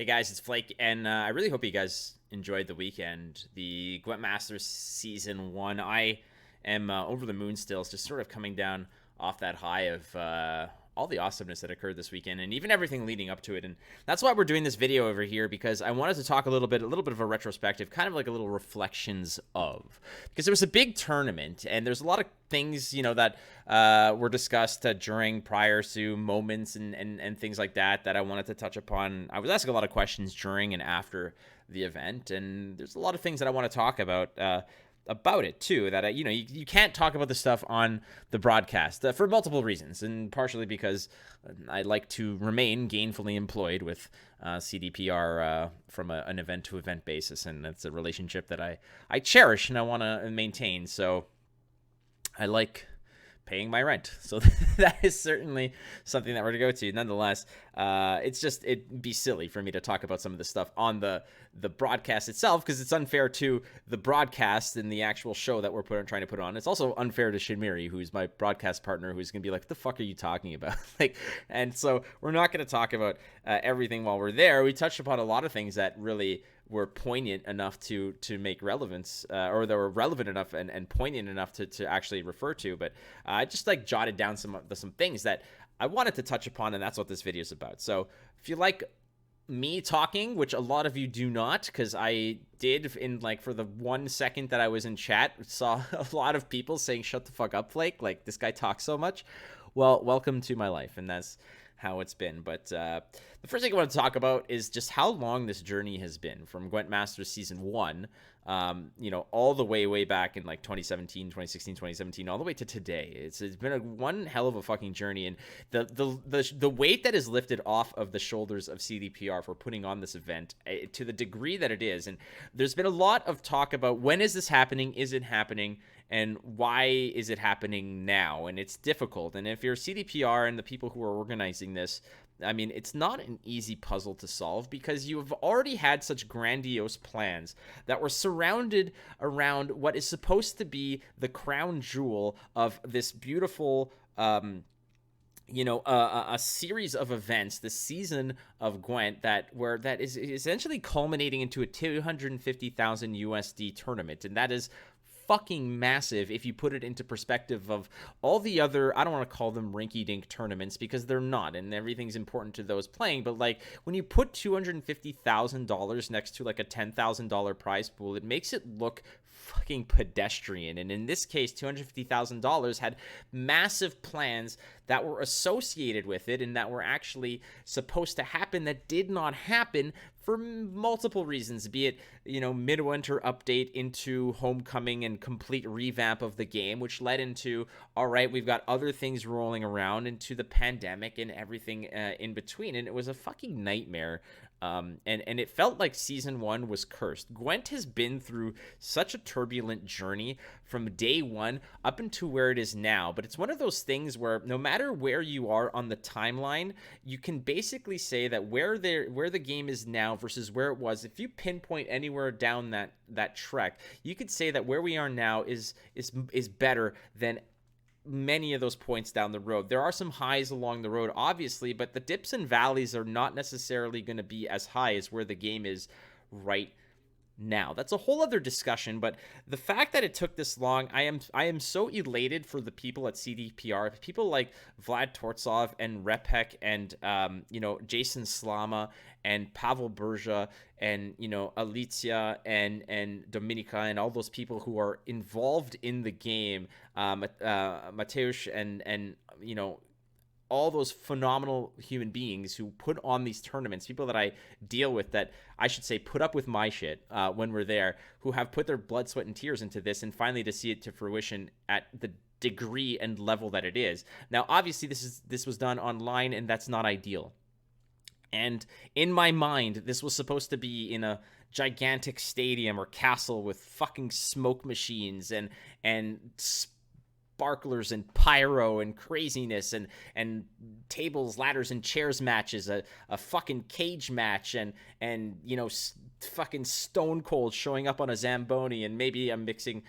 Hey guys, it's Flake, and I really hope you guys enjoyed the weekend. The Gwent Masters Season 1. I am over the moon still, just sort of coming down off that high of all the awesomeness that occurred this weekend, and even everything leading up to it. And that's why we're doing this video over here, because I wanted to talk a little bit of a retrospective, kind of like a little reflections of, because it was a big tournament, and there's a lot of things, that were discussed prior to moments and things like that I wanted to touch upon. I was asking a lot of questions during and after the event, and there's a lot of things that I want to talk about it too, that you can't talk about the stuff on the broadcast for multiple reasons, and partially because I like to remain gainfully employed with CDPR from an event to event basis, and that's a relationship that I cherish and I want to maintain. So I like paying my rent, so that is certainly something that we're to go to. Nonetheless, it'd be silly for me to talk about some of the stuff on the broadcast itself, because it's unfair to the broadcast and the actual show that we're trying to put on. It's also unfair to Shinmiri, who's my broadcast partner, who's gonna be like, "What the fuck are you talking about?" And so we're not gonna talk about everything while we're there. We touched upon a lot of things that really were poignant enough to make relevance, or that were relevant enough and poignant enough to actually refer to. But I just jotted down some things that I wanted to touch upon, and that's what this video is about. So if you like me talking, which a lot of you do not, because I did for the 1 second that I was in chat, saw a lot of people saying, "Shut the fuck up, Flake, like this guy talks so much." Well, welcome to my life, and that's how it's been. But the first thing I want to talk about is just how long this journey has been from Gwent Masters Season 1, all the way back in 2017, 2016, 2017, all the way to today. It's been one hell of a fucking journey, and the weight that is lifted off of the shoulders of CDPR for putting on this event to the degree that it is. And there's been a lot of talk about, when is this happening? Is it happening? And why is it happening now? And it's difficult. And if you're CDPR and the people who are organizing this, I mean, it's not an easy puzzle to solve, because you have already had such grandiose plans that were surrounded around what is supposed to be the crown jewel of this beautiful a series of events, the season of Gwent, that is essentially culminating into a 250,000 USD tournament. And that is fucking massive if you put it into perspective of all the other, I don't want to call them rinky-dink tournaments, because they're not, and everything's important to those playing. But when you put $250,000 next to a $10,000 prize pool, it makes it look fucking pedestrian. And in this case, $250,000 had massive plans that were associated with it, and that were actually supposed to happen, that did not happen for multiple reasons, be it, midwinter update into homecoming and complete revamp of the game, which led into, all right, we've got other things rolling around, into the pandemic and everything in between. And it was a fucking nightmare. And it felt like Season 1 was cursed. Gwent has been through such a turbulent journey from day one up into where it is now. But it's one of those things where no matter where you are on the timeline, you can basically say that where the game is now versus where it was, if you pinpoint anywhere down that trek, you could say that where we are now is better than many of those points down the road. There are some highs along the road, obviously, but the dips and valleys are not necessarily going to be as high as where the game is right now. That's a whole other discussion, but the fact that it took this long, I am so elated for the people at CDPR, people like Vlad Tortsov and Repek and Jason Slama and Pavel Burza and Alicia and Dominika and all those people who are involved in the game, Mateusz and all those phenomenal human beings who put on these tournaments, people that I deal with, that I should say put up with my shit when we're there, who have put their blood, sweat, and tears into this, and finally to see it to fruition at the degree and level that it is. Now, obviously, this was done online, and that's not ideal. And in my mind, this was supposed to be in a gigantic stadium or castle with fucking smoke machines and sparklers and pyro and craziness and tables, ladders, and chairs matches, a fucking cage match, and fucking Stone Cold showing up on a Zamboni, and maybe I'm mixing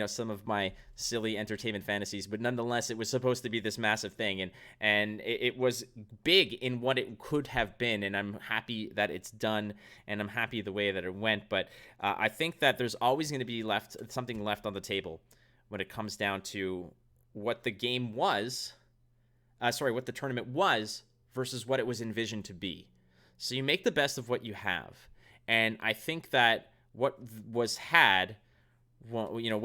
some of my silly entertainment fantasies, but nonetheless, it was supposed to be this massive thing, and it was big in what it could have been, and I'm happy that it's done, and I'm happy the way that it went. But I think that there's always going to be something left on the table when it comes down to what the game was, what the tournament was versus what it was envisioned to be. So you make the best of what you have. And I think that what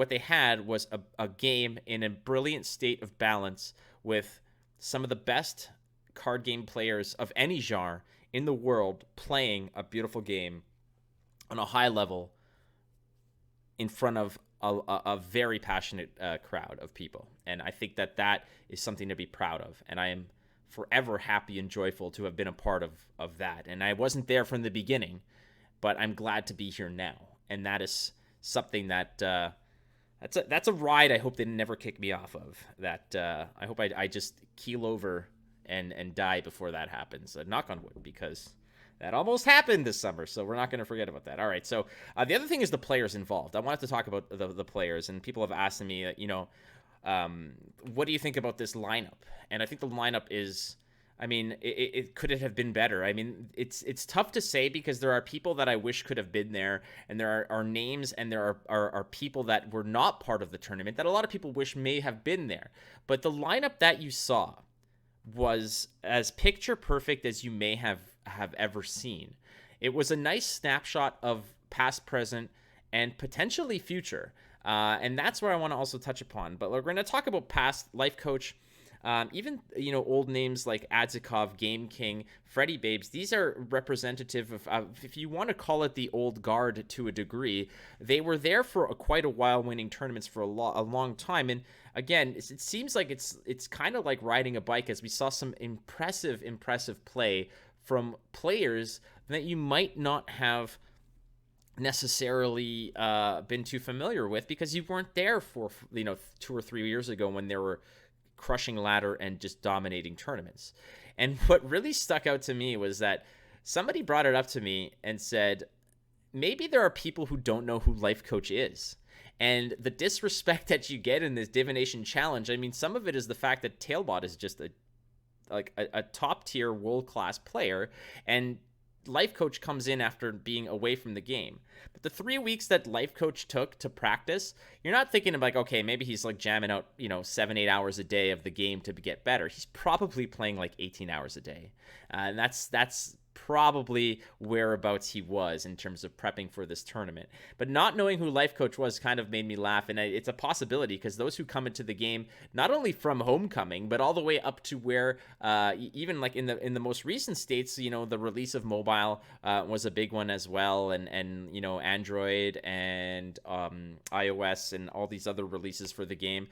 they had was a game in a brilliant state of balance with some of the best card game players of any genre in the world playing a beautiful game on a high level in front of a very passionate crowd of people. And I think that is something to be proud of. And I am forever happy and joyful to have been a part of that. And I wasn't there from the beginning, but I'm glad to be here now. And that is something that that's a ride I hope they never kick me off of. That I hope I just keel over and die before that happens. Knock on wood, because that almost happened this summer, so we're not going to forget about that. All right, so the other thing is the players involved. I wanted to talk about the players, and people have asked me, what do you think about this lineup? And I think the lineup is, could it have been better? I mean, it's tough to say, because there are people that I wish could have been there, and there are names, and there are people that were not part of the tournament that a lot of people wish may have been there. But the lineup that you saw was as picture perfect as you may have ever seen. It was a nice snapshot of past, present, and potentially future. And that's where I want to also touch upon. But we're going to talk about past Lifecoach. Even, old names like Adzikov, Game King, Freddy Babes. These are representative of, if you want to call it the old guard to a degree, they were there for quite a while, winning tournaments for a long time. And again, it seems like it's kind of like riding a bike, as we saw some impressive play from players that you might not have necessarily been too familiar with, because you weren't there for 2 or 3 years ago when they were crushing ladder and just dominating tournaments. And what really stuck out to me was that somebody brought it up to me and said, maybe there are people who don't know who Lifecoach is. And the disrespect that you get in this divination challenge, some of it is the fact that Tailbot is just a top tier world-class player, and Lifecoach comes in after being away from the game. But the 3 weeks that Lifecoach took to practice, you're not thinking of okay, maybe he's jamming out 7-8 hours a day of the game to get better. He's probably playing 18 hours a day, and that's probably whereabouts he was in terms of prepping for this tournament. But not knowing who Lifecoach was kind of made me laugh, and it's a possibility, because those who come into the game not only from homecoming, but all the way up to where even in the most recent states, the release of mobile was a big one as well, and Android and iOS and all these other releases for the game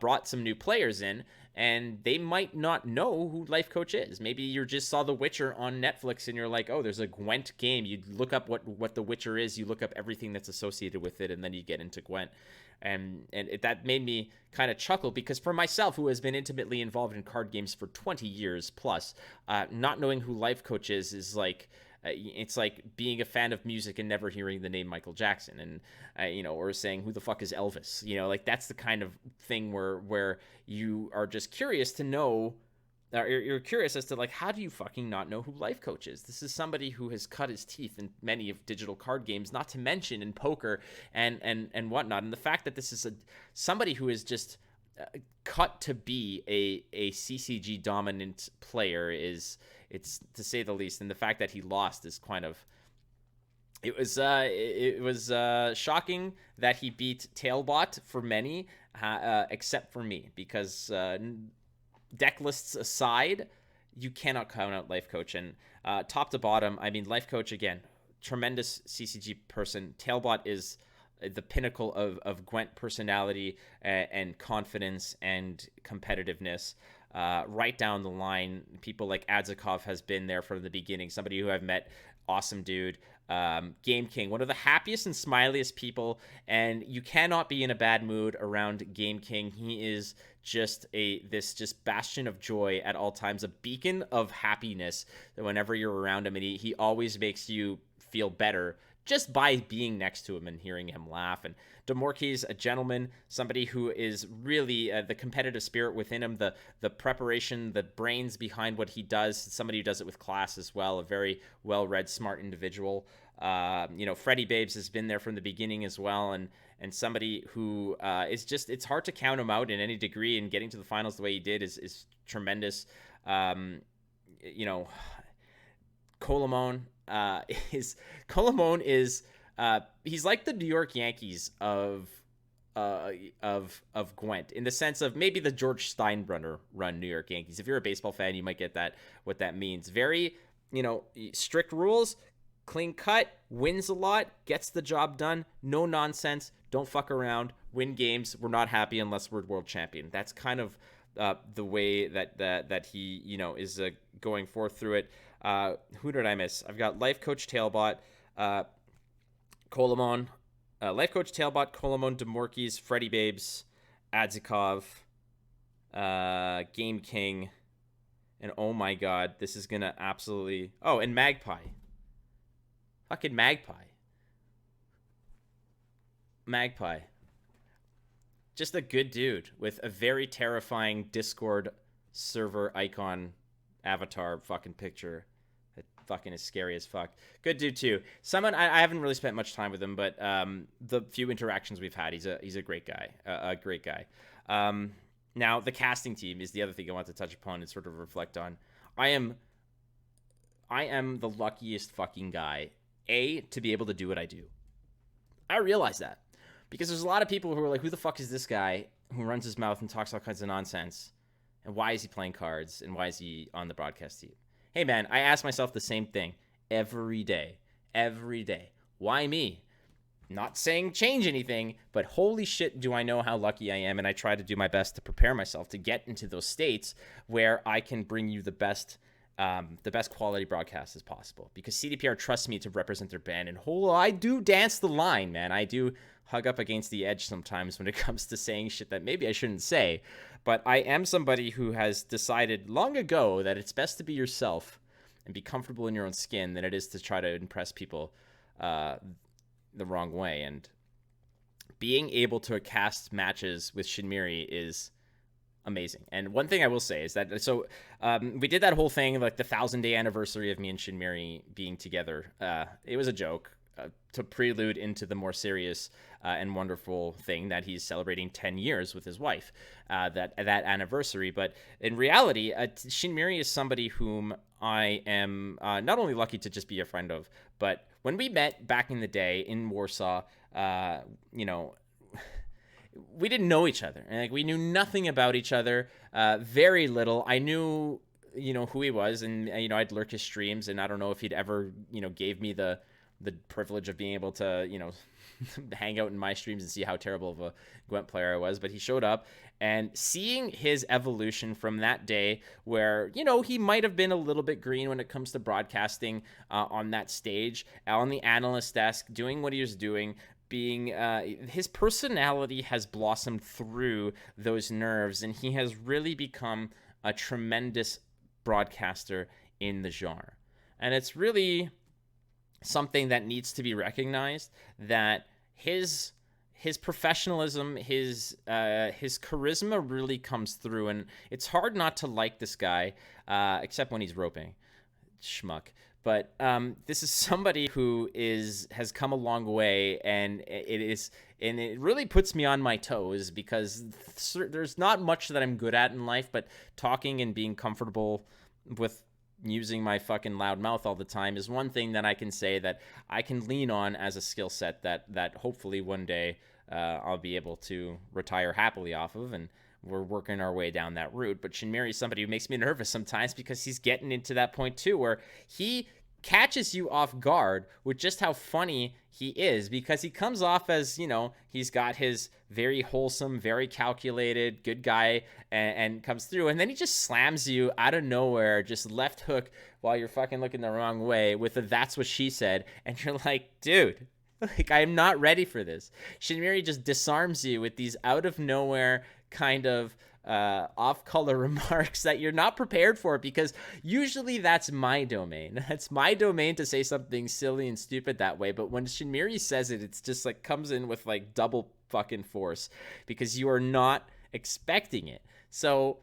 brought some new players in, and they might not know who Lifecoach is. Maybe you just saw The Witcher on Netflix and you're like, oh, there's a Gwent game. You look up what The Witcher is, you look up everything that's associated with it, and then you get into Gwent. And that made me kind of chuckle, because for myself, who has been intimately involved in card games for 20 years plus, not knowing who Lifecoach is like, it's like being a fan of music and never hearing the name Michael Jackson, and or saying, who the fuck is Elvis? That's the kind of thing where you are just curious to know, you're curious as to how do you fucking not know who Lifecoach is? This is somebody who has cut his teeth in many of digital card games, not to mention in poker and whatnot. And the fact that this is somebody who is just cut to be a CCG dominant player it's to say the least. And the fact that he lost is kind of, it was shocking that he beat Tailbot for many, except for me, because deck lists aside, you cannot count out Lifecoach. And top to bottom, Lifecoach, again, tremendous CCG person. Tailbot is the pinnacle of Gwent personality and confidence and competitiveness. Right down the line, people like Adzikov has been there from the beginning, somebody who I've met, awesome dude. Game King, one of the happiest and smiliest people, and you cannot be in a bad mood around Game King. He is just this bastion of joy at all times, a beacon of happiness whenever you're around him, and he always makes you feel better just by being next to him and hearing him laugh. And Demorkey's a gentleman, somebody who is really the competitive spirit within him, the preparation, the brains behind what he does, somebody who does it with class as well, a very well-read, smart individual. Freddie Babes has been there from the beginning as well, and somebody who is just, it's hard to count him out in any degree, and getting to the finals the way he did is tremendous. Coleman is he's like the New York Yankees of Gwent, in the sense of maybe the George Steinbrenner run New York Yankees. If you're a baseball fan, you might get that, what that means. Very, strict rules, clean cut, wins a lot, gets the job done, no nonsense, don't fuck around, win games. We're not happy unless we're world champion. That's kind of the way that he, is going forth through it. Who did I miss? I've got Lifecoach, Tailbot, Coleman, Lifecoach, Tailbot, Coleman, Demorkey's, Freddie Babes, Adzikov, Game King, and oh my god, this is gonna absolutely... Oh, and Magpie. Fucking Magpie. Just a good dude with a very terrifying Discord server icon avatar fucking picture. That fucking is scary as fuck. Good dude too. Someone I haven't really spent much time with him, but the few interactions we've had, he's a great guy. A great guy. Now the casting team is the other thing I want to touch upon and sort of reflect on. I am the luckiest fucking guy, to be able to do what I do. I realize that. Because there's a lot of people who are like, who the fuck is this guy who runs his mouth and talks all kinds of nonsense? And why is he playing cards? And why is he on the broadcast team? Hey, man, I ask myself the same thing every day. Every day. Why me? Not saying change anything, but holy shit, do I know how lucky I am. And I try to do my best to prepare myself to get into those states where I can bring you the best quality broadcast as possible, because CDPR trusts me to represent their band. And I do dance the line, man. I do hug up against the edge sometimes when it comes to saying shit that maybe I shouldn't say, but I am somebody who has decided long ago that it's best to be yourself and be comfortable in your own skin than it is to try to impress people the wrong way. And being able to cast matches with Shinmiri is amazing. And one thing I will say is that, we did that whole thing, like the 1,000-day anniversary of me and Shinmiri being together. It was a joke to prelude into the more serious and wonderful thing that he's celebrating 10 years with his wife, that anniversary. But in reality, Shinmiri is somebody whom I am not only lucky to just be a friend of, but when we met back in the day in Warsaw, we didn't know each other, and we knew nothing about each other, very little. I knew, who he was, and I'd lurk his streams, and I don't know if he'd ever, gave me the privilege of being able to, hang out in my streams and see how terrible of a Gwent player I was. But he showed up, and seeing his evolution from that day where, he might have been a little bit green when it comes to broadcasting on that stage, on the analyst desk, doing what he was doing, being his personality has blossomed through those nerves, and he has really become a tremendous broadcaster in the genre. And it's really something that needs to be recognized, that his professionalism, his charisma really comes through, and it's hard not to like this guy, except when he's roping. Schmuck. But this is somebody who has come a long way, and it really puts me on my toes, because there's not much that I'm good at in life, but talking and being comfortable with using my fucking loud mouth all the time is one thing that I can say that I can lean on as a skill set that hopefully one day I'll be able to retire happily off of, and we're working our way down that route. But Shinmiri is somebody who makes me nervous sometimes, because he's getting into that point too where he catches you off guard with just how funny he is, because he comes off as, he's got his very wholesome, very calculated, good guy, and comes through, and then he just slams you out of nowhere, just left hook while you're fucking looking the wrong way with a "that's what she said," and you're like, dude, Like, I am not ready for this. Shinmiri just disarms you with these out of nowhere kind of off-color remarks that you're not prepared for, because usually that's my domain. That's my domain to say something silly and stupid that way. But when Shinmiri says it, it's just like comes in with like double fucking force because you are not expecting it. So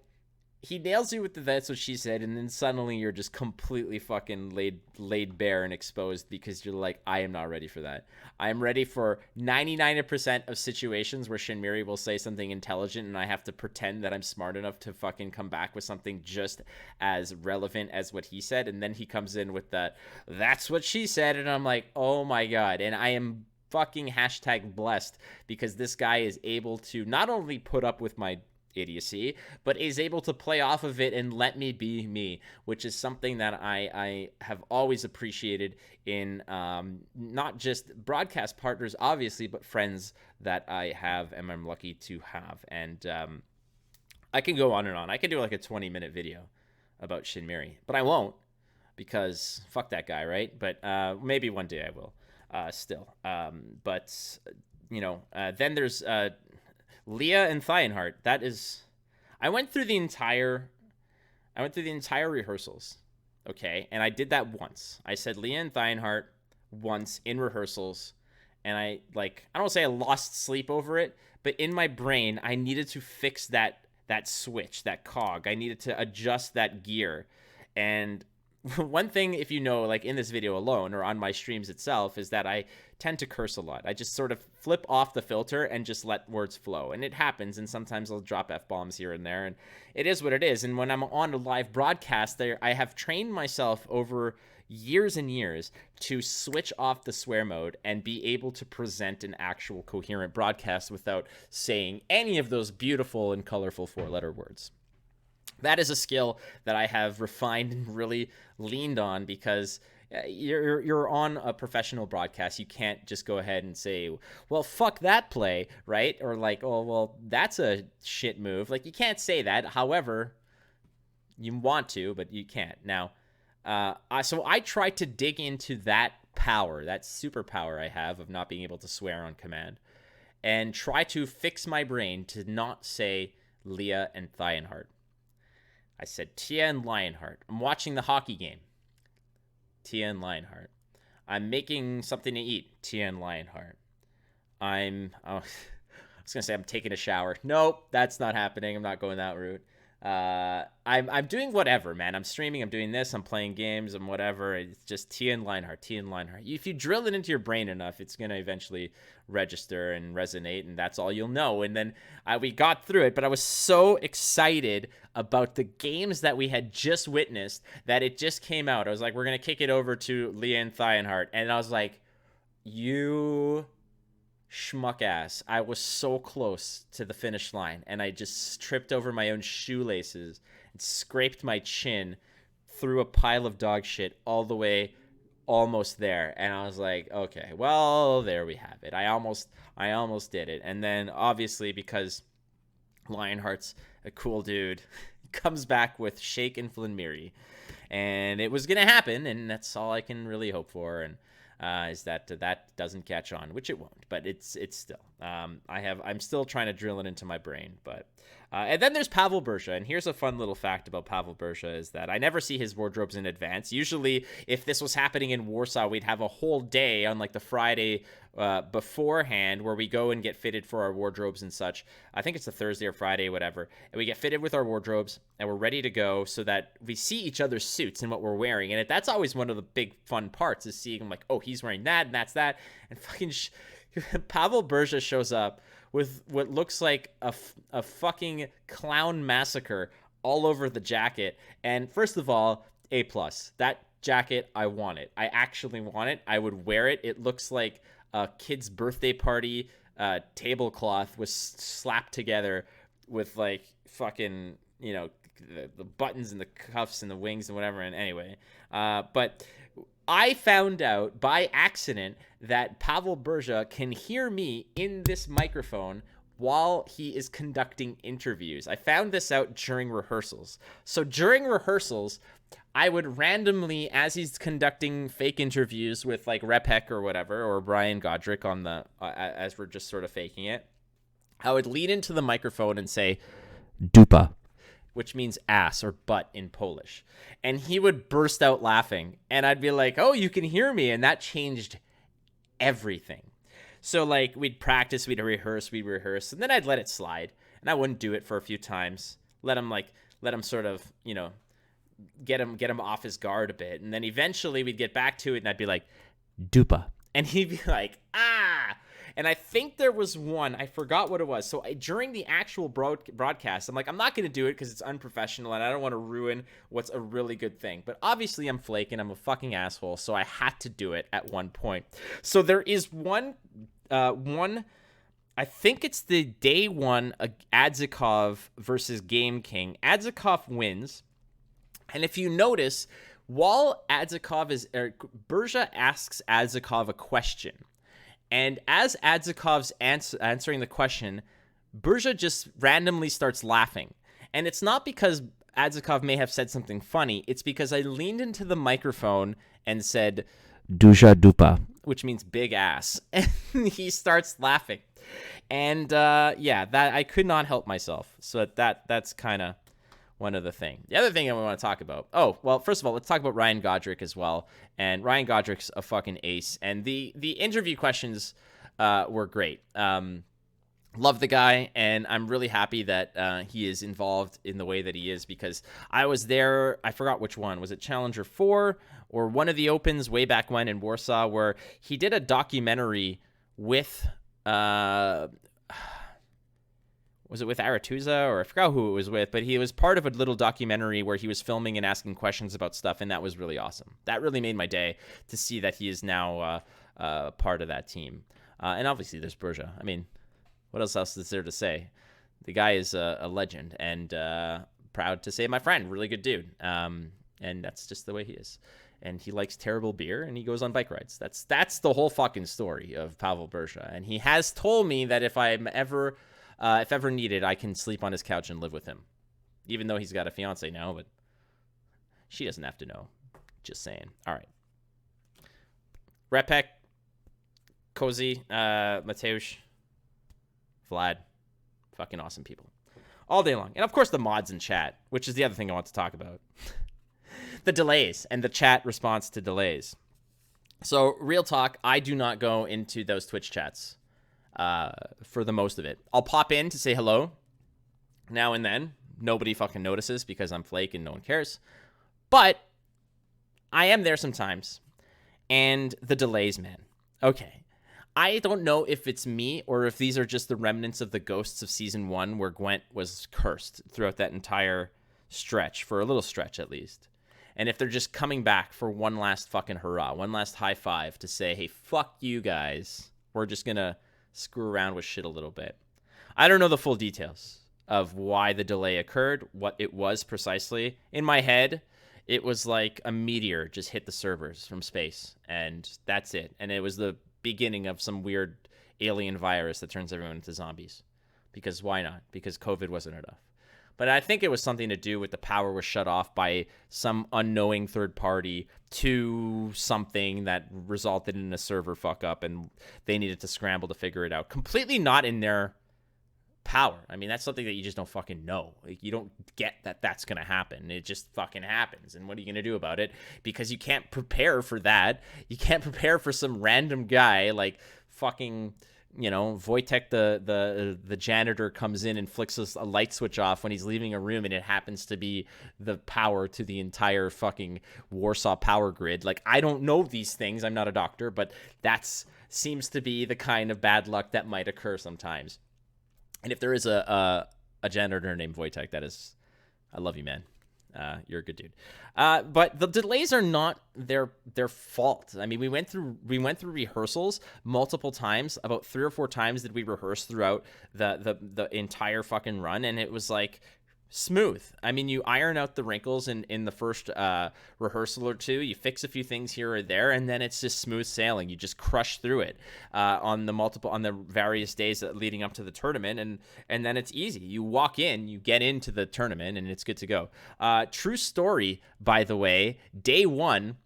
he nails you with the "that's what she said," and then suddenly you're just completely fucking laid bare and exposed because you're like, I am not ready for that. I am ready for 99% of situations where Shinmiri will say something intelligent and I have to pretend that I'm smart enough to fucking come back with something just as relevant as what he said, and then he comes in with that "that's what she said," and I'm like, oh my god. And I am fucking #blessed because this guy is able to not only put up with my idiocy, but is able to play off of it and let me be me, which is something that I have always appreciated in not just broadcast partners, obviously, but friends that I have and I'm lucky to have. And I can go on and on. I can do like a 20-minute video about Shinmiri, but I won't because fuck that guy, right? But maybe one day I will still. But, you know, then there's Leah and thienhart. That is, I went through the entire rehearsals, okay, and I did that once. I said Leah and thienhart once in rehearsals, and I don't want to say I lost sleep over it, but in my brain I needed to fix that switch, that cog. I needed to adjust that gear. And one thing, if you know, like in this video alone or on my streams itself, is that I tend to curse a lot. I just sort of flip off the filter and just let words flow. And it happens, and sometimes I'll drop F-bombs here and there, and it is what it is. And when I'm on a live broadcast, I have trained myself over years and years to switch off the swear mode and be able to present an actual coherent broadcast without saying any of those beautiful and colorful four-letter words. That is a skill that I have refined and really leaned on because you're on a professional broadcast. You can't just go ahead and say, well, fuck that play, right? Or like, oh, well, that's a shit move. Like, you can't say that. However, you want to, but you can't. Now, so I try to dig into that power, that superpower I have of not being able to swear on command, and try to fix my brain to not say Leah and thienhart. I said Tia and Lionheart. I'm watching the hockey game. Tia and Lionheart. I'm making something to eat. Tia and Lionheart. I was going to say I'm taking a shower. Nope, that's not happening. I'm not going that route. I'm doing whatever, man. I'm streaming. I'm doing this. I'm playing games. I'm whatever. It's just Tia and Lionheart. Tia and Lionheart. If you drill it into your brain enough, it's going to eventually register and resonate, and that's all you'll know. And then we got through it, but I was so excited about the games that we had just witnessed that it just came out. I was like, we're going to kick it over to Leah and thienhart. And I was like, you schmuck ass. I was so close to the finish line, and I just tripped over my own shoelaces and scraped my chin through a pile of dog shit all the way almost there. And I was like, okay, well, there we have it. I almost did it. And then obviously, because Lionheart's a cool dude, comes back with Shake and Flinmiri, and it was gonna happen, and that's all I can really hope for. And is that doesn't catch on, which it won't, but it's still I'm still trying to drill it into my brain. But and then there's Pavel Burza, and here's a fun little fact about Pavel Burza is that I never see his wardrobes in advance. Usually, if this was happening in Warsaw, we'd have a whole day on like the Friday beforehand where we go and get fitted for our wardrobes and such. I think it's a Thursday or Friday, whatever, and we get fitted with our wardrobes and we're ready to go so that we see each other's suits and what we're wearing. And that's always one of the big fun parts, is seeing like, oh, he's wearing that and that's that, and fucking Pavel Burza shows up with what looks like a fucking clown massacre all over the jacket. And first of all, A+. That jacket, I want it. I actually want it. I would wear it. It looks like a kid's birthday party tablecloth was slapped together with like fucking, you know, the buttons and the cuffs and the wings and whatever. And anyway, but I found out by accident that Pavel Burza can hear me in this microphone while he is conducting interviews. I found this out during rehearsals. So during rehearsals, I would randomly, as he's conducting fake interviews with like Repek or whatever, or Brian Godric on the, as we're just sort of faking it, I would lean into the microphone and say, dupa, which means ass or butt in Polish. And he would burst out laughing. And I'd be like, oh, you can hear me. And that changed everything. So like we'd practice, we'd rehearse, and then I'd let it slide. And I wouldn't do it for a few times. Let him sort of, you know, get him off his guard a bit. And then eventually we'd get back to it and I'd be like, dupa. And he'd be like, ah. And I think there was one, I forgot what it was. So during the actual broadcast, I'm like, I'm not going to do it because it's unprofessional and I don't want to ruin what's a really good thing. But obviously I'm Flake and I'm a fucking asshole, so I had to do it at one point. So there is one, I think it's the day one, Adzikov versus Game King. Adzikov wins. And if you notice, while Burza asks Adzikov a question, and as Adzikov's answering the question, Burza just randomly starts laughing. And it's not because Adzikov may have said something funny. It's because I leaned into the microphone and said, Duja dupa, which means big ass. And he starts laughing. And yeah, that I could not help myself. So that's kind of one of the things. The other thing I want to talk about. Oh, well, first of all, let's talk about Ryan Godric as well. And Ryan Godric's a fucking ace. And the interview questions were great. Love the guy, and I'm really happy that he is involved in the way that he is, because I was there, I forgot which one. Was it Challenger 4 or one of the Opens way back when in Warsaw, where he did a documentary with... was it with Aratuza, or I forgot who it was with, but he was part of a little documentary where he was filming and asking questions about stuff, and that was really awesome. That really made my day to see that he is now part of that team. And obviously there's Burza. I mean, what else is there to say? The guy is a legend, and proud to say my friend, really good dude. And that's just the way he is. And he likes terrible beer, and he goes on bike rides. That's the whole fucking story of Pavel Burza. And he has told me that if ever needed, I can sleep on his couch and live with him. Even though he's got a fiance now, but she doesn't have to know. Just saying. All right. Repek, Cozy, Mateusz, Vlad. Fucking awesome people. All day long. And of course the mods in chat, which is the other thing I want to talk about. The delays and the chat response to delays. So, real talk, I do not go into those Twitch chats. For the most of it. I'll pop in to say hello now and then. Nobody fucking notices because I'm Flake and no one cares. But I am there sometimes. And the delays, man. Okay. I don't know if it's me or if these are just the remnants of the ghosts of season 1 where Gwent was cursed throughout that entire stretch, for a little stretch at least. And if they're just coming back for one last fucking hurrah, one last high five to say, hey, fuck you guys. We're just gonna screw around with shit a little bit. I don't know the full details of why the delay occurred, what it was precisely. In my head, it was like a meteor just hit the servers from space, and that's it. And it was the beginning of some weird alien virus that turns everyone into zombies. Because why not? Because COVID wasn't enough. But I think it was something to do with the power was shut off by some unknowing third party to something that resulted in a server fuck up, and they needed to scramble to figure it out. Completely not in their power. I mean, that's something that you just don't fucking know. Like, you don't get that that's going to happen. It just fucking happens. And what are you going to do about it? Because you can't prepare for that. You can't prepare for some random guy like fucking... You know, Wojtek, the janitor, comes in and flicks a light switch off when he's leaving a room, and it happens to be the power to the entire fucking Warsaw power grid. Like, I don't know these things. I'm not a doctor, but that seems to be the kind of bad luck that might occur sometimes. And if there is a janitor named Wojtek, that is, I love you, man. You're a good dude. But the delays are not their fault. I mean, we went through rehearsals multiple times. About 3 or 4 times did we rehearse throughout the entire fucking run, and it was like, Smooth. I mean, you iron out the wrinkles in the first rehearsal or two. You fix a few things here or there, and then it's just smooth sailing. You just crush through it on the various days leading up to the tournament, and then it's easy. You walk in, you get into the tournament, and it's good to go. True story, by the way. Day one,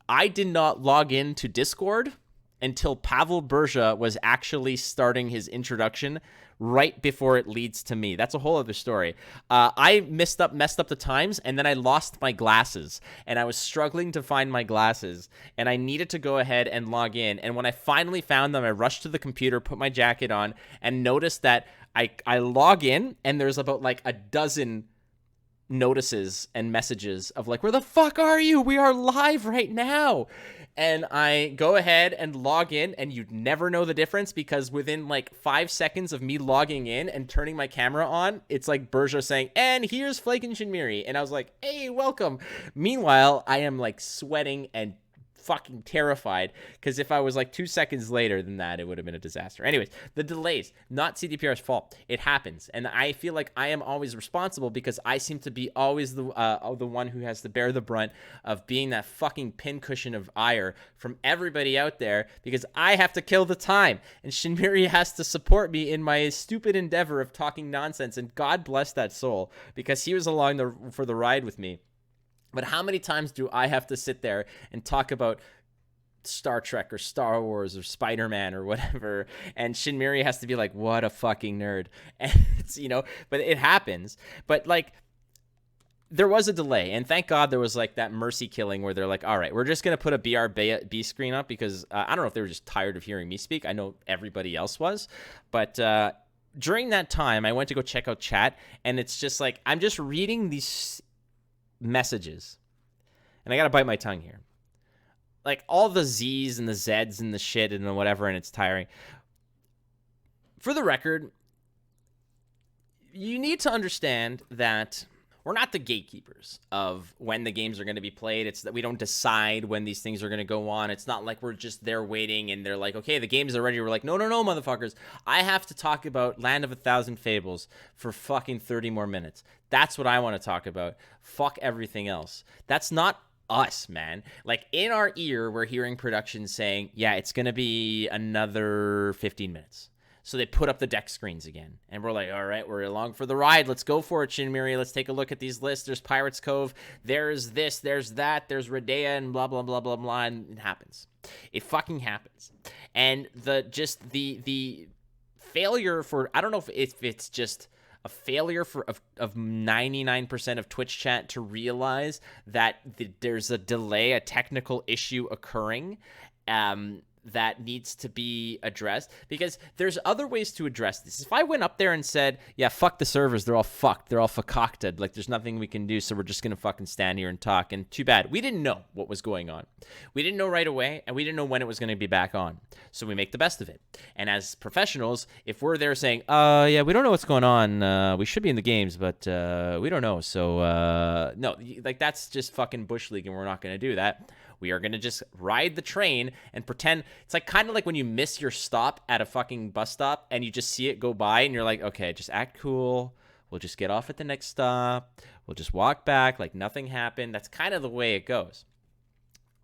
I did not log into Discord until Pavel Burza was actually starting his introduction right before it leads to me. That's a whole other story. I messed up the times, and then I lost my glasses, and I was struggling to find my glasses, and I needed to go ahead and log in. And when I finally found them, I rushed to the computer, put my jacket on, and noticed that I log in, and there's about like a dozen notices and messages of like, where the fuck are you? We are live right now. And I go ahead and log in, and you'd never know the difference, because within like 5 seconds of me logging in and turning my camera on, it's like Burza saying, and here's Flake and Shinmiri. And I was like, hey, welcome. Meanwhile, I am like sweating and fucking terrified, because if I was like 2 seconds later than that, it would have been a disaster. Anyways, the delays, not CDPR's fault. It happens, and I feel like I am always responsible, because I seem to be always the one who has to bear the brunt of being that fucking pincushion of ire from everybody out there, because I have to kill the time, and Shinmiri has to support me in my stupid endeavor of talking nonsense. And God bless that soul, because he was along for the ride with me. But how many times do I have to sit there and talk about Star Trek or Star Wars or Spider-Man or whatever, and Shinmiri has to be like, what a fucking nerd. And it's, but it happens. But like, there was a delay, and thank God there was like that mercy killing where they're like, all right, we're just going to put a BRB screen up, because I don't know if they were just tired of hearing me speak. I know everybody else was, but during that time, I went to go check out chat, and it's just like, I'm just reading these messages, and I gotta bite my tongue here, like all the Z's and the Z's and the shit and the whatever, and it's tiring. For the record, you need to understand that we're not the gatekeepers of when the games are going to be played. It's that we don't decide when these things are going to go on. It's not like we're just there waiting and they're like, okay, the games are ready. We're like, no, motherfuckers. I have to talk about Land of a Thousand Fables for fucking 30 more minutes. That's what I want to talk about. Fuck everything else. That's not us, man. Like, in our ear, we're hearing production saying, yeah, it's going to be another 15 minutes. So they put up the deck screens again. And we're like, all right, we're along for the ride. Let's go for it, Shinmiri. Let's take a look at these lists. There's Pirates Cove. There's this. There's that. There's Redea and blah, blah, blah, blah, blah. And it happens. It fucking happens. And the failure for, I don't know if it's just a failure of 99% of Twitch chat to realize that there's a delay, a technical issue occurring, that needs to be addressed, because there's other ways to address this. If I went up there and said, yeah, fuck the servers, they're all fucked, they're all fakakted, like there's nothing we can do, so we're just gonna fucking stand here and talk, and too bad. We didn't know what was going on. We didn't know right away, and we didn't know when it was gonna be back on. So we make the best of it. And as professionals, if we're there saying, yeah, we don't know what's going on, we should be in the games, but we don't know, so no, like that's just fucking Bush League, and we're not gonna do that. We are going to just ride the train and pretend. It's like kind of like when you miss your stop at a fucking bus stop and you just see it go by and you're like, okay, just act cool. We'll just get off at the next stop. We'll just walk back like nothing happened. That's kind of the way it goes.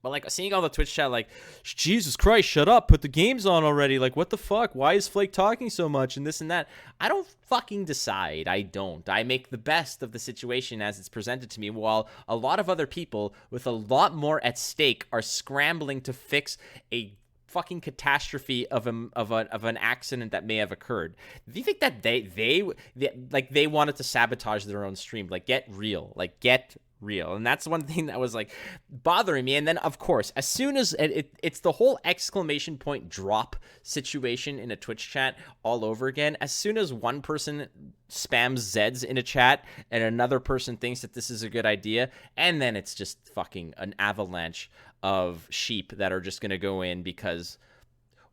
But like seeing all the Twitch chat like, Jesus Christ, shut up, put the games on already. Like, what the fuck? Why is Flake talking so much and this and that? I don't fucking decide. I don't. I make the best of the situation as it's presented to me, while a lot of other people with a lot more at stake are scrambling to fix a fucking catastrophe of an accident that may have occurred. Do you think that they wanted to sabotage their own stream? Like, get real. Like, get real. And that's one thing that was like bothering me. And then of course, as soon as it's the whole exclamation point drop situation in a Twitch chat all over again. As soon as one person spams Zeds in a chat and another person thinks that this is a good idea, and then it's just fucking an avalanche of sheep that are just going to go in because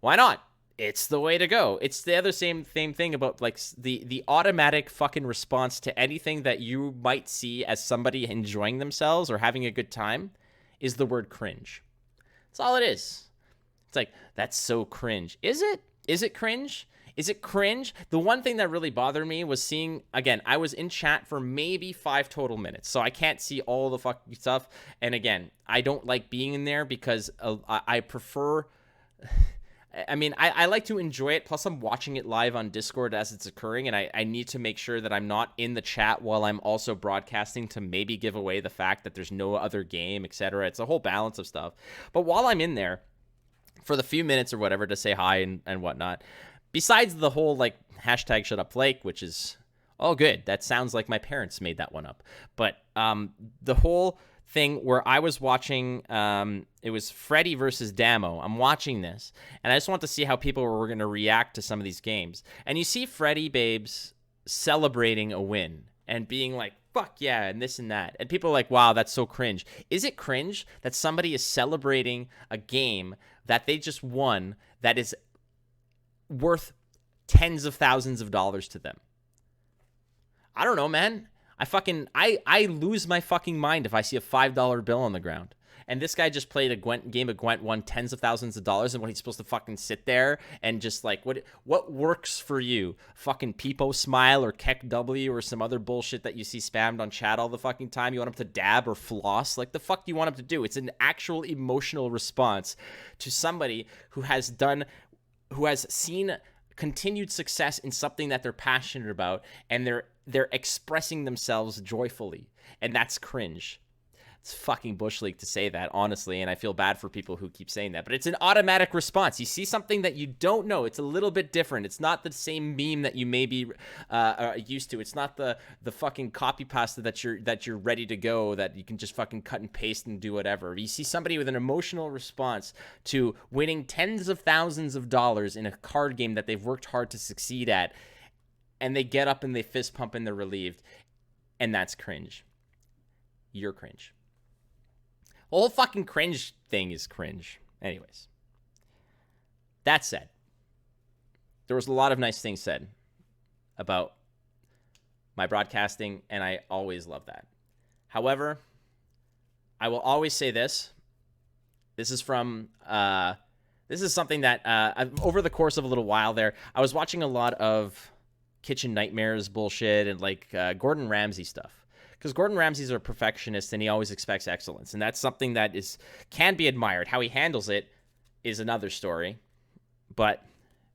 why not? It's the way to go. It's the other same thing about like the automatic fucking response to anything that you might see as somebody enjoying themselves or having a good time is the word cringe. That's all it is. It's like, that's so cringe. Is it? Is it cringe? Is it cringe? The one thing that really bothered me was seeing, again, I was in chat for maybe 5 total minutes, so I can't see all the fucking stuff. And again, I don't like being in there because I prefer... I mean, I like to enjoy it. Plus, I'm watching it live on Discord as it's occurring, and I need to make sure that I'm not in the chat while I'm also broadcasting to maybe give away the fact that there's no other game, etc. It's a whole balance of stuff. But while I'm in there, for the few minutes or whatever to say hi and whatnot, besides the whole, like, hashtag shut up Flake, which is all good. That sounds like my parents made that one up. But the whole thing where I was watching, it was Freddy versus Damo. I'm watching this, and I just want to see how people were going to react to some of these games. And you see Freddy Babes celebrating a win and being like, fuck yeah, and this and that. And people are like, wow, that's so cringe. Is it cringe that somebody is celebrating a game that they just won that is worth tens of thousands of dollars to them? I don't know, man. I lose my fucking mind if I see a $5 bill on the ground. And this guy just played a game of Gwent, won tens of thousands of dollars, and what he's supposed to fucking sit there and just like, what works for you? Fucking Peepo Smile or Keck W or some other bullshit that you see spammed on chat all the fucking time. You want him to dab or floss? Like, the fuck do you want him to do? It's an actual emotional response to somebody who has seen continued success in something that they're passionate about, and they're expressing themselves joyfully, and that's cringe. It's fucking bush league to say that, honestly, and I feel bad for people who keep saying that, but it's an automatic response. You see something that you don't know, it's a little bit different. It's not the same meme that you may be used to. It's not the fucking copy pasta that you're ready to go, that you can just fucking cut and paste and do whatever. You see somebody with an emotional response to winning tens of thousands of dollars in a card game that they've worked hard to succeed at, and they get up and they fist pump and they're relieved, and that's cringe. You're cringe. The whole fucking cringe thing is cringe. Anyways. That said, there was a lot of nice things said about my broadcasting, and I always love that. However, I will always say this. This is from... this is something that, over the course of a little while there, I was watching a lot of Kitchen Nightmares bullshit and, like, Gordon Ramsay stuff. Because Gordon Ramsay's a perfectionist, and he always expects excellence. And that's something that can be admired. How he handles it is another story. But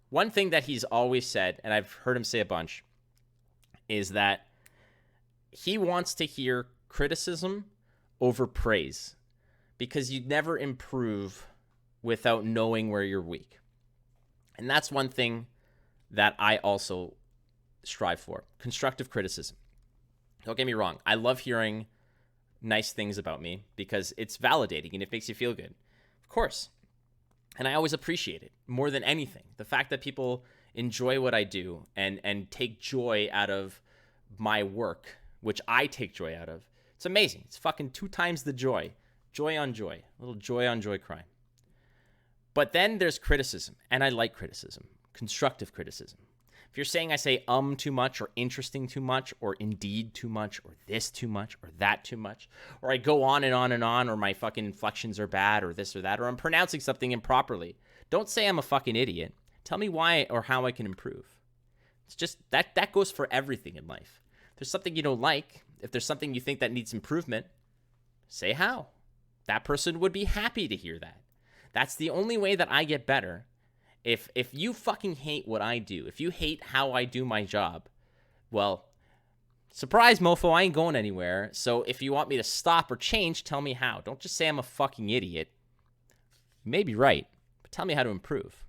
one thing that he's always said, and I've heard him say a bunch, is that he wants to hear criticism over praise. Because you never improve without knowing where you're weak. And that's one thing that I also strive for. Constructive criticism. Don't get me wrong. I love hearing nice things about me because it's validating and it makes you feel good. Of course. And I always appreciate it more than anything. The fact that people enjoy what I do and take joy out of my work, which I take joy out of. It's amazing. It's fucking 2 times the joy. Joy on joy. A little joy on joy crime. But then there's criticism, and I like criticism. Constructive criticism. If you're saying I say too much, or interesting too much, or indeed too much, or this too much, or that too much, or I go on and on and on, or my fucking inflections are bad, or this or that, or I'm pronouncing something improperly, don't say I'm a fucking idiot. Tell me why or how I can improve. It's just that goes for everything in life. If there's something you don't like, if there's something you think that needs improvement, say how. That person would be happy to hear that. That's the only way that I get better. If you fucking hate what I do, if you hate how I do my job, well, surprise, mofo, I ain't going anywhere. So if you want me to stop or change, tell me how. Don't just say I'm a fucking idiot. You may be right, but tell me how to improve.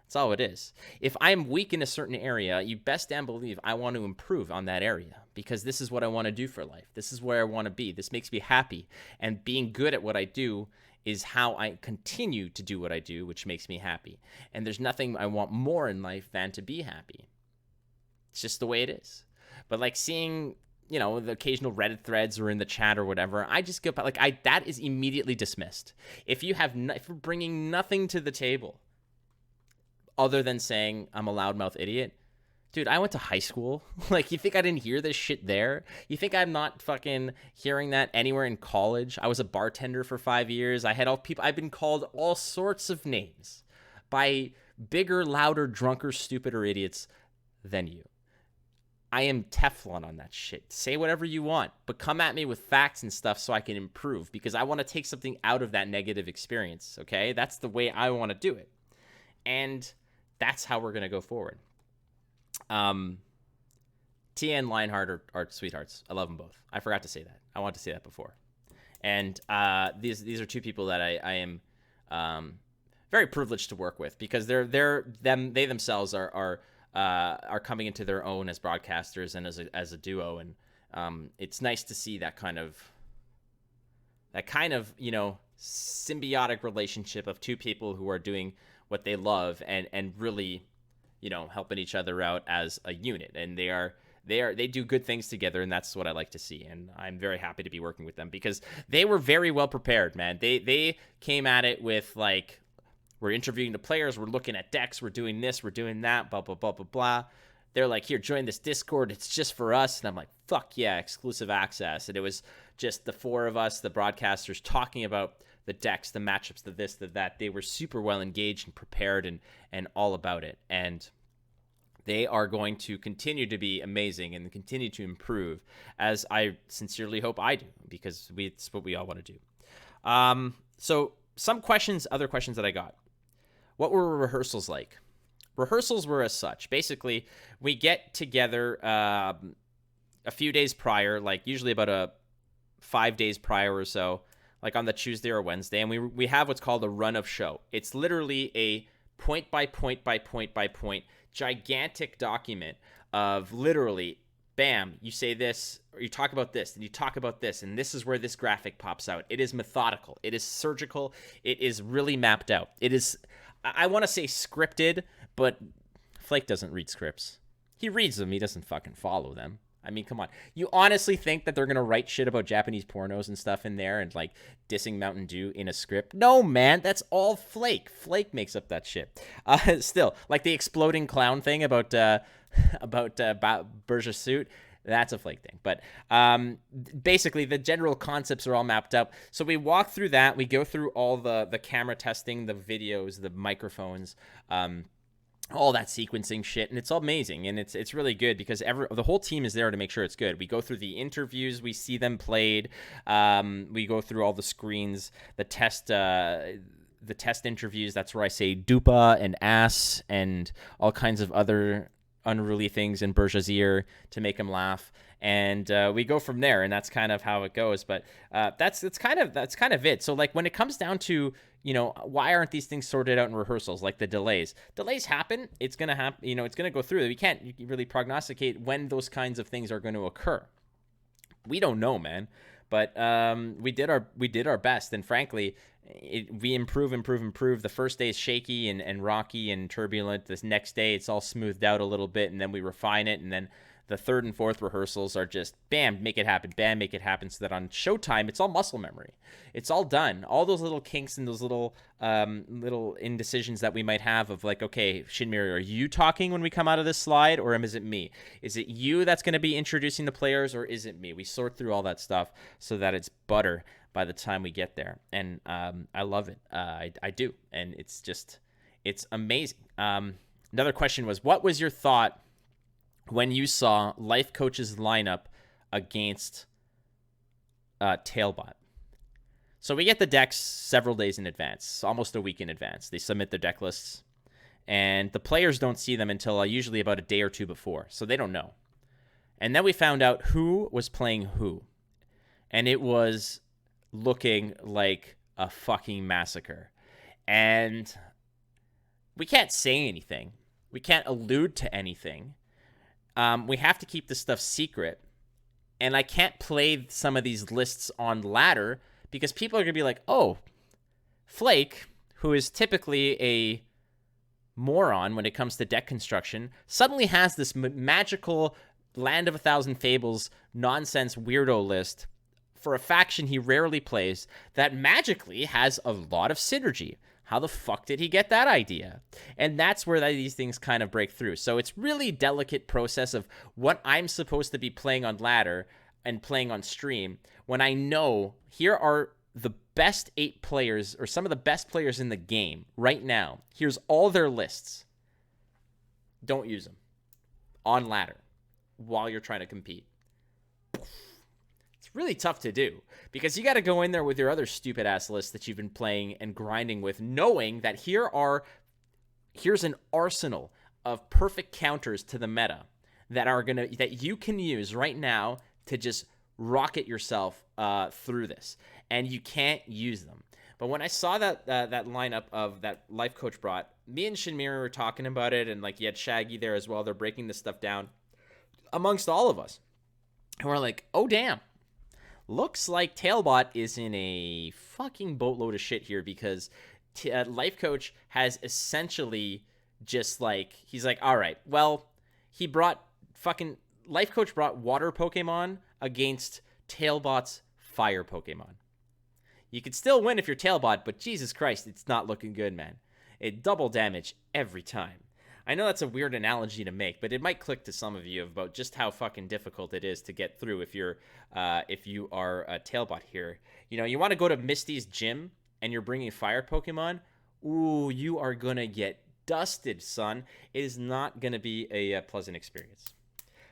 That's all it is. If I'm weak in a certain area, you best damn believe I want to improve on that area because this is what I want to do for life. This is where I want to be. This makes me happy. And being good at what I do is how I continue to do what I do, which makes me happy. And there's nothing I want more in life than to be happy. It's just the way it is. But like seeing, you know, the occasional Reddit threads or in the chat or whatever, I just go like that is immediately dismissed. If you're bringing nothing to the table other than saying I'm a loudmouth idiot, dude, I went to high school. Like, you think I didn't hear this shit there? You think I'm not fucking hearing that anywhere in college? I was a bartender for 5 years. I've been called all sorts of names by bigger, louder, drunker, stupider idiots than you. I am Teflon on that shit. Say whatever you want, but come at me with facts and stuff so I can improve, because I want to take something out of that negative experience, okay? That's the way I want to do it. And that's how we're going to go forward. Tia and Lionheart are sweethearts. I love them both. I forgot to say that. I wanted to say that before. And these are two people that I am very privileged to work with, because they themselves are coming into their own as broadcasters and as a duo, and it's nice to see that kind of symbiotic relationship of two people who are doing what they love and really helping each other out as a unit, and they do good things together, and that's what I like to see. And I'm very happy to be working with them, because they were very well prepared, man. They came at it with like, we're interviewing the players, we're looking at decks, we're doing this, we're doing that, blah, blah, blah, blah, blah. They're like, here, join this Discord. It's just for us. And I'm like, fuck yeah, exclusive access. And it was just the four of us, the broadcasters, talking about the decks, the matchups, the this, the that. They were super well engaged and prepared and all about it. And they are going to continue to be amazing and continue to improve, as I sincerely hope I do, because it's what we all want to do. So some other questions that I got. What were rehearsals like? Rehearsals were as such. Basically, we get together a few days prior, like usually about 5 days prior or so, like on the Tuesday or Wednesday, and we have what's called a run of show. It's literally a point by point by point by point gigantic document of literally, bam, you say this, or you talk about this, and you talk about this, and this is where this graphic pops out. It is methodical. It is surgical. It is really mapped out. It is, I want to say scripted, but Flake doesn't read scripts. He reads them. He doesn't fucking follow them. I mean, come on. You honestly think that they're going to write shit about Japanese pornos and stuff in there and like dissing Mountain Dew in a script? No, man. That's all Flake. Flake makes up that shit. Still, like the exploding clown thing about Burza suit, that's a Flake thing. But basically, the general concepts are all mapped up. So we walk through that. We go through all the camera testing, the videos, the microphones, all that sequencing shit, and it's amazing, and it's really good, because the whole team is there to make sure it's good. We go through the interviews, we see them played, we go through all the screens, the test interviews. That's where I say dupa and ass and all kinds of other unruly things in Burza's ear to make him laugh, and we go from there, and that's kind of how it goes. But that's kind of it. So like when it comes down to, why aren't these things sorted out in rehearsals? Like the delays happen. It's going to happen. It's going to go through. We can't really prognosticate when those kinds of things are going to occur. We don't know, man. But we did our best. And frankly, we improve. The first day is shaky and rocky and turbulent. This next day, it's all smoothed out a little bit. And then we refine it. And then the third and fourth rehearsals are just bam, make it happen, bam, make it happen, so that on showtime, it's all muscle memory. It's all done. All those little kinks and those little indecisions that we might have of like, okay, Shinmiri, are you talking when we come out of this slide, or is it me? Is it you that's going to be introducing the players, or is it me? We sort through all that stuff so that it's butter by the time we get there. And I love it. I do. And it's amazing. Another question was, what was your thought when you saw Lifecoach's lineup against Tailbot? So we get the decks several days in advance, almost a week in advance. They submit their deck lists, and the players don't see them until usually about a day or two before, so they don't know. And then we found out who was playing who, and it was looking like a fucking massacre. And we can't say anything. We can't allude to anything. We have to keep this stuff secret, and I can't play some of these lists on ladder, because people are going to be like, oh, Flake, who is typically a moron when it comes to deck construction, suddenly has this magical Land of a Thousand Fables nonsense weirdo list for a faction he rarely plays that magically has a lot of synergy. How the fuck did he get that idea? And that's where these things kind of break through. So it's really delicate process of what I'm supposed to be playing on ladder and playing on stream when I know here are the best 8 players, or some of the best players in the game right now. Here's all their lists. Don't use them on ladder while you're trying to compete. It's really tough to do because you got to go in there with your other stupid ass lists that you've been playing and grinding with, knowing that here's an arsenal of perfect counters to the meta that you can use right now to just rocket yourself through this, and you can't use them. But when I saw that lineup of that Lifecoach brought, me and Shinmiri were talking about it, and like you had Shaggy there as well. They're breaking this stuff down amongst all of us, and we're like, oh damn, looks like Tailbot is in a fucking boatload of shit here, because Lifecoach has essentially just like, he's like, all right, well, he brought fucking Lifecoach brought water Pokemon against Tailbot's fire Pokemon. You could still win if you're Tailbot, but Jesus Christ, it's not looking good, man. It double damage every time. I know that's a weird analogy to make, but it might click to some of you about just how fucking difficult it is to get through if you are a Tailbot here. You know, you want to go to Misty's gym and you're bringing fire Pokemon. Ooh, you are gonna get dusted, son. It is not gonna be a pleasant experience.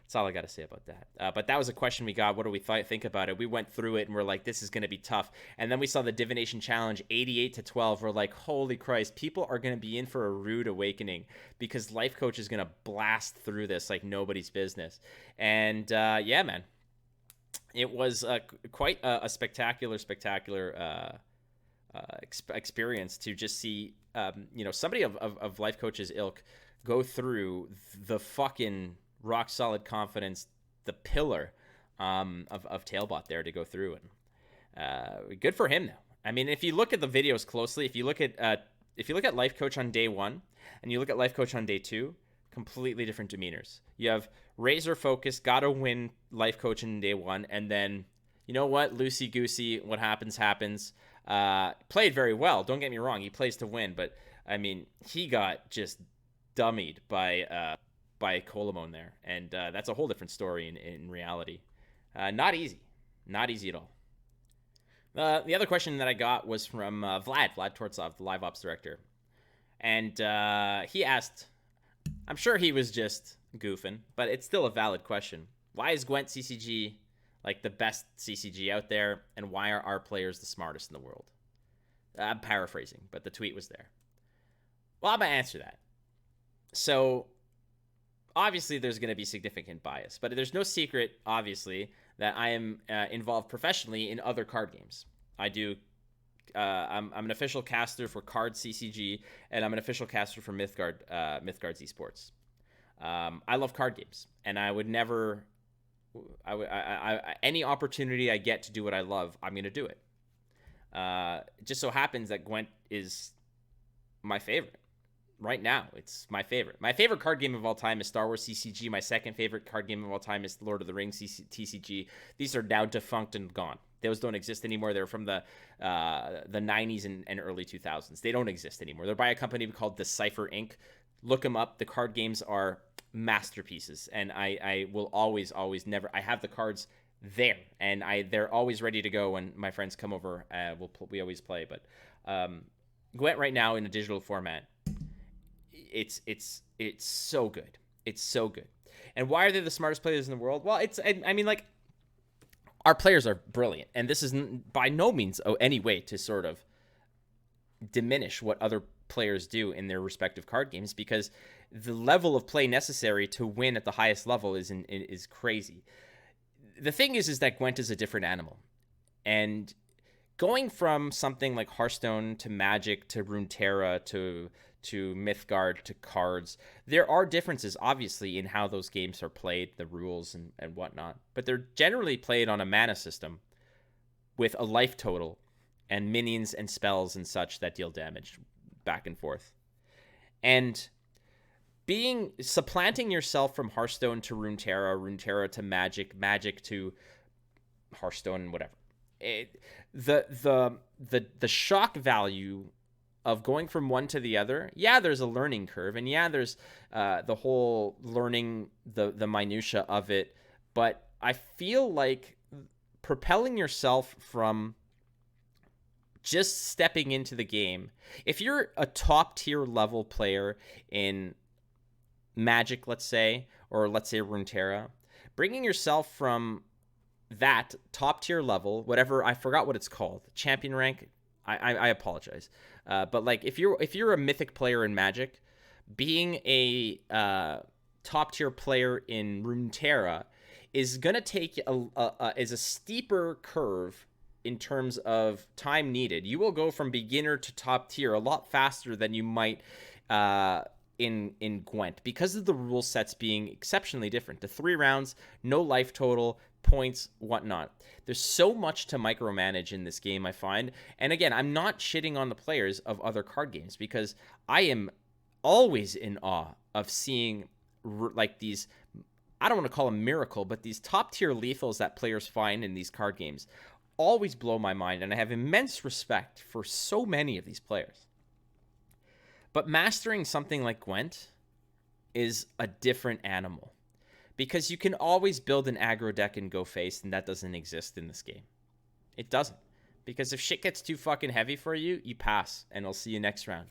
That's all I got to say about that. But that was a question we got. What do we think about it? We went through it and we're like, this is going to be tough. And then we saw the Divination Challenge 88-12. We're like, holy Christ, people are going to be in for a rude awakening because Lifecoach is going to blast through this like nobody's business. And yeah, man, it was quite a spectacular experience to just see, somebody of Lifecoach's ilk go through the fucking rock solid confidence, the pillar of Tailbot there to go through, and good for him though. I mean, if you look at the videos closely, if you look at Lifecoach on day 1 and you look at Lifecoach on day 2, completely different demeanors. You have razor focus, gotta win Lifecoach in day 1, and then you know what, loosey goosey, what happens. Played very well. Don't get me wrong, he plays to win, but I mean, he got just dummied by Coleman there, and that's a whole different story in reality. Not easy at all. The other question that I got was from Vlad Tortsov, the live ops director, and he asked, I'm sure he was just goofing, but it's still a valid question. Why is Gwent CCG like the best CCG out there, and why are our players the smartest in the world? I'm paraphrasing, but the tweet was there. Well, I'm gonna answer that. So obviously, there's going to be significant bias, but there's no secret, obviously, that I am involved professionally in other card games. I do. I'm an official caster for Card CCG, and I'm an official caster for Mythgard's Esports. I love card games, and I would never. Any opportunity I get to do what I love, I'm going to do it. It just so happens that Gwent is my favorite. Right now, it's my favorite. My favorite card game of all time is Star Wars CCG. My second favorite card game of all time is Lord of the Rings TCG. These are now defunct and gone. Those don't exist anymore. They're from the 90s and early 2000s. They don't exist anymore. They're by a company called Decipher Inc. Look them up. The card games are masterpieces, and I will always never. I have the cards there, and they're always ready to go when my friends come over. We always play, but Gwent right now in a digital format. It's so good. It's so good. And why are they the smartest players in the world? Well, I mean, like, our players are brilliant, and this is by no means any way to sort of diminish what other players do in their respective card games, because the level of play necessary to win at the highest level is crazy. The thing is that Gwent is a different animal, and going from something like Hearthstone to Magic to Runeterra to Mythgard to cards, there are differences obviously in how those games are played, the rules and whatnot, but they're generally played on a mana system with a life total and minions and spells and such that deal damage back and forth. And supplanting yourself from Hearthstone to Runeterra to Magic to Hearthstone, whatever, the shock value of going from one to the other, yeah, there's a learning curve, and yeah, there's the whole learning the minutia of it, but I feel like propelling yourself from just stepping into the game, if you're a top tier level player in Magic, let's say, or let's say Runeterra, bringing yourself from that top tier level, whatever, I forgot what it's called, champion rank, I apologize, but like if you're a mythic player in Magic, being a top tier player in Runeterra is gonna take is a steeper curve in terms of time needed. You will go from beginner to top tier a lot faster than you might in Gwent, because of the rule sets being exceptionally different. The 3 rounds, no life total, points, whatnot. There's so much to micromanage in this game, I find. And again, I'm not shitting on the players of other card games, because I am always in awe of seeing like these, I don't want to call them miracle, but these top tier lethals that players find in these card games always blow my mind, and I have immense respect for so many of these players. But mastering something like Gwent is a different animal, because you can always build an aggro deck and go face, and that doesn't exist in this game. It doesn't, because if shit gets too fucking heavy for you, you pass, and I'll see you next round.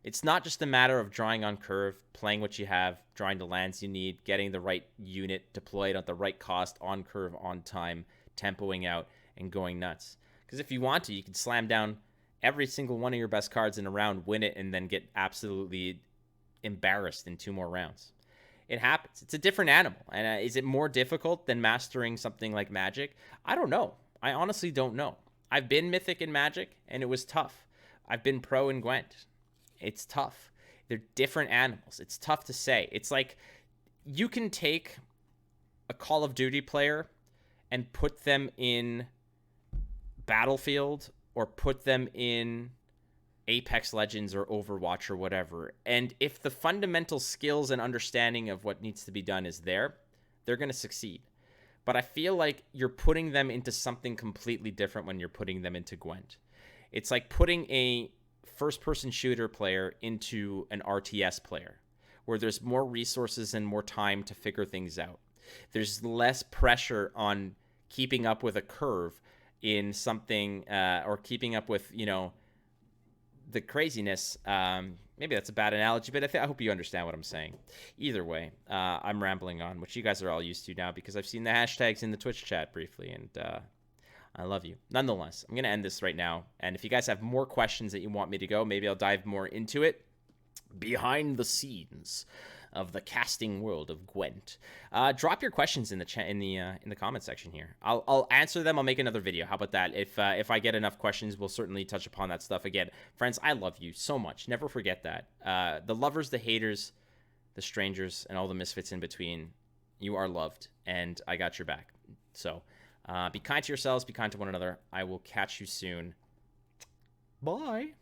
It's not just a matter of drawing on curve, playing what you have, drawing the lands you need, getting the right unit deployed at the right cost, on curve, on time, tempoing out, and going nuts. Because if you want to, you can slam down every single one of your best cards in a round, win it, and then get absolutely embarrassed in 2 more rounds. It happens. It's a different animal. And is it more difficult than mastering something like Magic? I don't know. I honestly don't know. I've been Mythic in Magic, and it was tough. I've been Pro in Gwent. It's tough. They're different animals. It's tough to say. It's like you can take a Call of Duty player and put them in Battlefield, or put them in Apex Legends or Overwatch or whatever. And if the fundamental skills and understanding of what needs to be done is there, they're going to succeed. But I feel like you're putting them into something completely different when you're putting them into Gwent. It's like putting a first-person shooter player into an RTS player, where there's more resources and more time to figure things out. There's less pressure on keeping up with a curve in something, or keeping up with, you know, the craziness. Maybe that's a bad analogy, but I hope you understand what I'm saying. Either way, I'm rambling on, which you guys are all used to now, because I've seen the hashtags in the Twitch chat briefly, and I love you. Nonetheless, I'm going to end this right now, and if you guys have more questions that you want me to go, maybe I'll dive more into it behind the scenes of the casting world of Gwent. Drop your questions in the chat, in the comment section here. I'll answer them. I'll make another video. How about that? If I get enough questions, we'll certainly touch upon that stuff again. Friends, I love you so much. Never forget that. The lovers, the haters, the strangers, and all the misfits in between, you are loved, and I got your back. So be kind to yourselves. Be kind to one another. I will catch you soon. Bye.